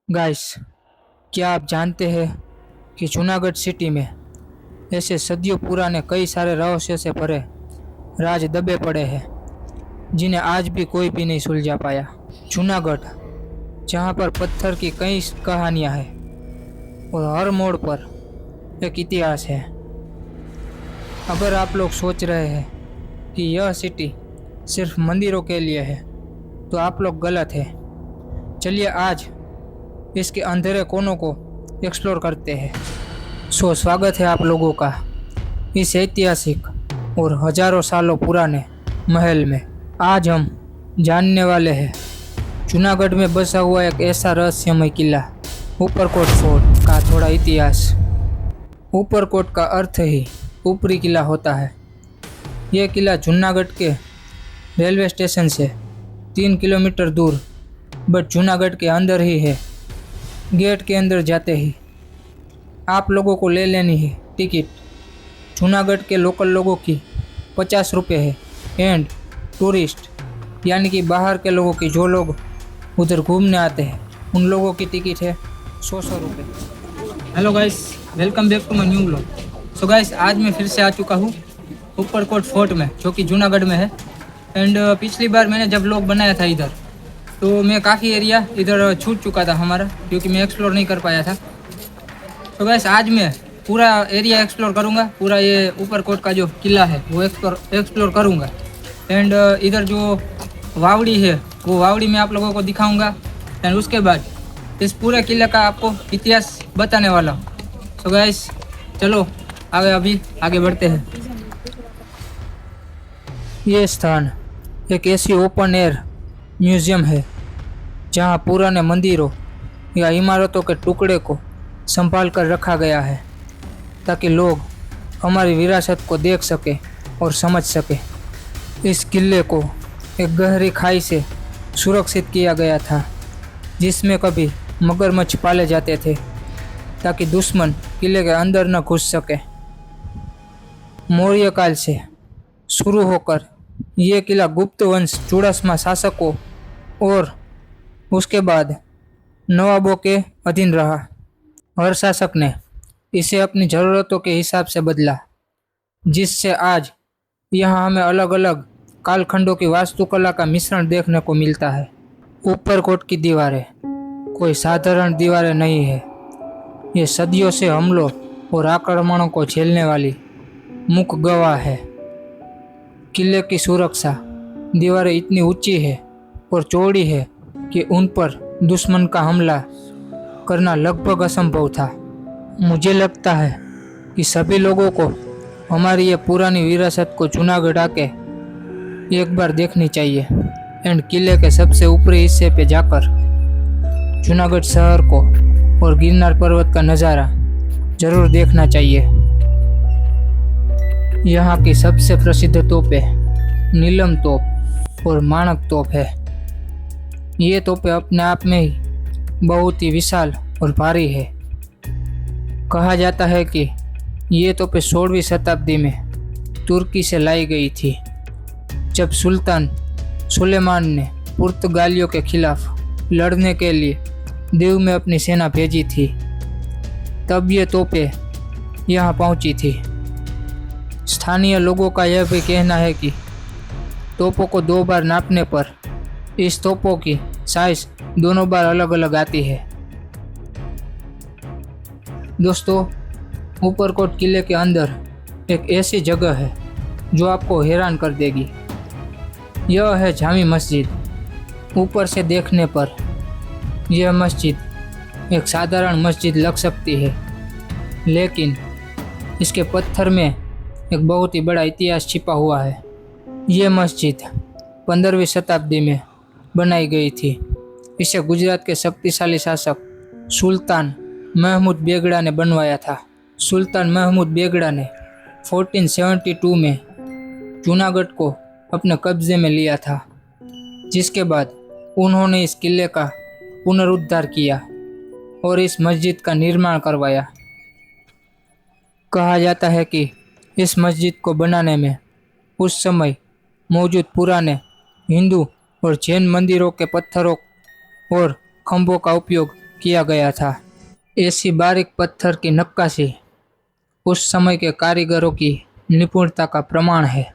Guys, क्या आप जानते हैं कि जूनागढ़ सिटी में ऐसे सदियों पुराने कई सारे रहस्य से भरे राज दबे पड़े हैं जिन्हें आज भी कोई भी नहीं सुलझा पाया। जूनागढ़, जहाँ पर पत्थर की कई कहानियाँ हैं और हर मोड़ पर एक इतिहास है। अगर आप लोग सोच रहे हैं कि यह सिटी सिर्फ मंदिरों के लिए है तो आप लोग गलत हैं। चलिए आज इसके अंधेरे कोनों को एक्सप्लोर करते हैं। स्वागत है आप लोगों का इस ऐतिहासिक और हजारों सालों पुराने महल में। आज हम जानने वाले हैं जूनागढ़ में बसा हुआ एक ऐसा रहस्यमय किला, ऊपरकोट फोर्ट का थोड़ा इतिहास। ऊपरकोट का अर्थ ही ऊपरी किला होता है। यह किला जूनागढ़ के रेलवे स्टेशन से 3 किलोमीटर दूर बट जूनागढ़ के अंदर ही है। गेट के अंदर जाते ही आप लोगों को ले लेनी है टिकट। जूनागढ़ के लोकल लोगों की 50 रुपये है एंड टूरिस्ट यानी कि बाहर के लोगों की, जो लोग उधर घूमने आते हैं, उन लोगों की टिकट है 100 रुपये। Hello guys, welcome back to my new vlog. So guys, आज मैं फिर से आ चुका हूँ ऊपरकोट फोर्ट में, जो कि जूनागढ़ में है। एंड पिछली बार मैंने जब व्लॉग बनाया था इधर, तो मैं काफ़ी एरिया इधर छूट चुका था हमारा, क्योंकि मैं एक्सप्लोर नहीं कर पाया था। तो बस आज मैं पूरा एरिया एक्सप्लोर करूँगा, पूरा ये ऊपरकोट का जो किला है वो एक्सप्लोर करूँगा। एंड इधर जो वावड़ी है वो वावड़ी मैं आप लोगों को दिखाऊँगा। एंड उसके बाद इस पूरे किले का आपको इतिहास बताने वाला हूँ। तो गाइस चलो अभी आगे बढ़ते हैं। ये स्थान एक ऐसी ओपन एयर म्यूजियम है जहाँ पुराने मंदिरों या इमारतों के टुकड़े को संभाल कर रखा गया है, ताकि लोग हमारी विरासत को देख सके और समझ सके। इस किले को एक गहरी खाई से सुरक्षित किया गया था, जिसमें कभी मगरमच्छ पाले जाते थे ताकि दुश्मन किले के अंदर न घुस सके। मौर्य काल से शुरू होकर यह किला गुप्त वंश चुड़ासमा शासकों और उसके बाद नवाबों के अधीन रहा। हर शासक ने इसे अपनी ज़रूरतों के हिसाब से बदला, जिससे आज यहाँ हमें अलग अलग कालखंडों की वास्तुकला का मिश्रण देखने को मिलता है। ऊपरकोट की दीवारें कोई साधारण दीवारें नहीं है। ये सदियों से हमलों और आक्रमणों को झेलने वाली मुख्य गवाह है। किले की सुरक्षा दीवारें इतनी ऊंची है और चौड़ी है कि उन पर दुश्मन का हमला करना लगभग असंभव था। मुझे लगता है कि सभी लोगों को हमारी ये पुरानी विरासत को जूनागढ़ आके एक बार देखनी चाहिए। एंड किले के सबसे ऊपरी हिस्से पे जाकर जूनागढ़ शहर को और गिरनार पर्वत का नज़ारा जरूर देखना चाहिए। यहाँ की सबसे प्रसिद्ध तोपें नीलम तोप और माणक तोप है। ये तोपें अपने आप में ही बहुत ही विशाल और भारी है। कहा जाता है कि ये तोपें 16वीं शताब्दी में तुर्की से लाई गई थी, जब सुल्तान सुलेमान ने पुर्तगालियों के खिलाफ लड़ने के लिए दीव में अपनी सेना भेजी थी। तब ये तोपें यहाँ पहुँची थी। स्थानीय लोगों का यह भी कहना है कि तोपों को 2 बार नापने पर इस तोपों की साइज दोनों बार अलग अलग आती है। दोस्तों, ऊपरकोट किले के अंदर एक ऐसी जगह है जो आपको हैरान कर देगी। यह है जामी मस्जिद। ऊपर से देखने पर यह मस्जिद एक साधारण मस्जिद लग सकती है, लेकिन इसके पत्थर में एक बहुत ही बड़ा इतिहास छिपा हुआ है। यह मस्जिद 15वीं शताब्दी में बनाई गई थी। इसे गुजरात के शक्तिशाली शासक सुल्तान महमूद बेगड़ा ने बनवाया था। सुल्तान महमूद बेगड़ा ने 1472 में जूनागढ़ को अपने कब्जे में लिया था, जिसके बाद उन्होंने इस किले का पुनरुद्धार किया और इस मस्जिद का निर्माण करवाया। कहा जाता है कि इस मस्जिद को बनाने में उस समय मौजूद पुराने हिंदू और जैन मंदिरों के पत्थरों और खंभों का उपयोग किया गया था। ऐसी बारीक पत्थर की नक्काशी उस समय के कारीगरों की निपुणता का प्रमाण है।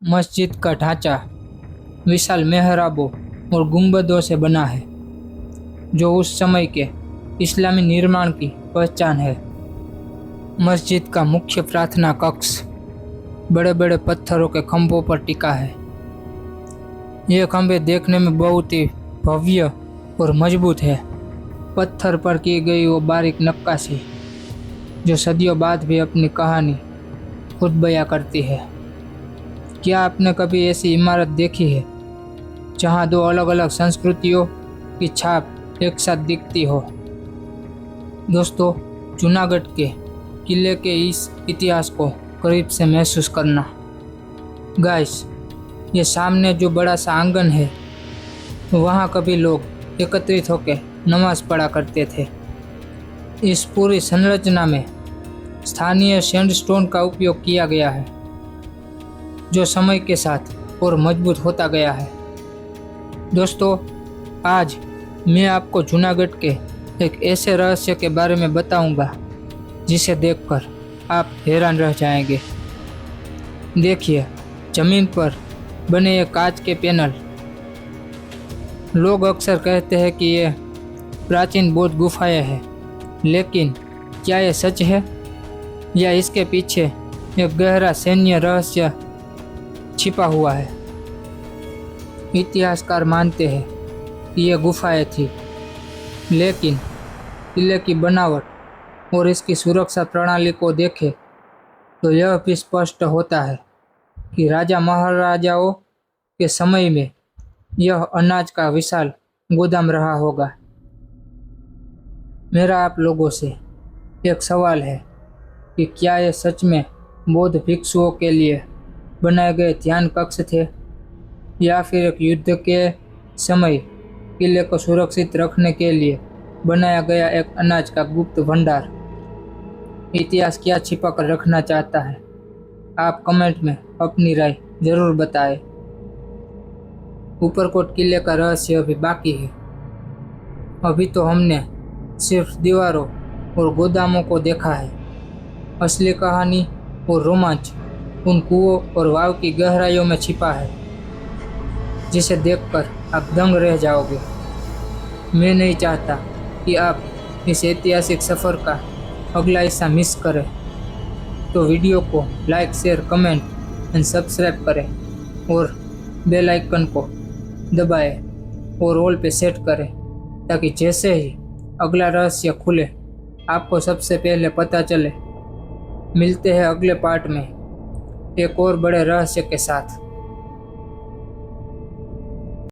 मस्जिद का ढांचा विशाल मेहराबों और गुंबदों से बना है, जो उस समय के इस्लामी निर्माण की पहचान है। मस्जिद का मुख्य प्रार्थना कक्ष बड़े बड़े पत्थरों के खंभों पर टिका है। ये खंभे देखने में बहुत ही भव्य और मजबूत है। पत्थर पर की गई वो बारीक नक्काशी जो सदियों बाद भी अपनी कहानी खुद बयां करती है। क्या आपने कभी ऐसी इमारत देखी है जहां दो अलग अलग संस्कृतियों की छाप एक साथ दिखती हो? दोस्तों, जूनागढ़ के किले के इस इतिहास को करीब से महसूस करना। गाइस, ये सामने जो बड़ा सा आंगन है, वहाँ कभी लोग एकत्रित होकर नमाज पढ़ा करते थे। इस पूरी संरचना में स्थानीय सैंडस्टोन का उपयोग किया गया है, जो समय के साथ और मजबूत होता गया है। दोस्तों, आज मैं आपको जूनागढ़ के एक ऐसे रहस्य के बारे में बताऊंगा जिसे देखकर आप हैरान रह जाएंगे। देखिए, जमीन पर बने ये कांच के पैनल। लोग अक्सर कहते हैं कि ये प्राचीन बौद्ध गुफाएं हैं, लेकिन क्या ये सच है या इसके पीछे एक गहरा सैन्य रहस्य छिपा हुआ है? इतिहासकार मानते हैं कि ये गुफाएं थी, लेकिन किले की बनावट और इसकी सुरक्षा प्रणाली को देखें तो यह भी स्पष्ट होता है कि राजा महाराजाओं के समय में यह अनाज का विशाल गोदाम रहा होगा। मेरा आप लोगों से एक सवाल है कि क्या ये सच में बौद्ध भिक्षुओं के लिए बनाए गए ध्यान कक्ष थे, या फिर एक युद्ध के समय किले को सुरक्षित रखने के लिए बनाया गया एक अनाज का गुप्त भंडार? इतिहास क्या छिपा कर रखना चाहता है? आप कमेंट में अपनी राय जरूर बताएं। ऊपरकोट किले का रहस्य अभी बाकी है। अभी तो हमने सिर्फ दीवारों और गोदामों को देखा है। असली कहानी और रोमांच उन कुओं और वाव की गहराइयों में छिपा है, जिसे देखकर आप दंग रह जाओगे। मैं नहीं चाहता कि आप इस ऐतिहासिक सफ़र का अगला हिस्सा मिस करें, तो वीडियो को like, share, comment and subscribe करें और बेल आइकन को दबाएं और ऑल पे सेट करें, ताकि जैसे ही अगला रहस्य खुले आपको सबसे पहले पता चले। मिलते हैं अगले पार्ट में एक और बड़े रहस्य के साथ।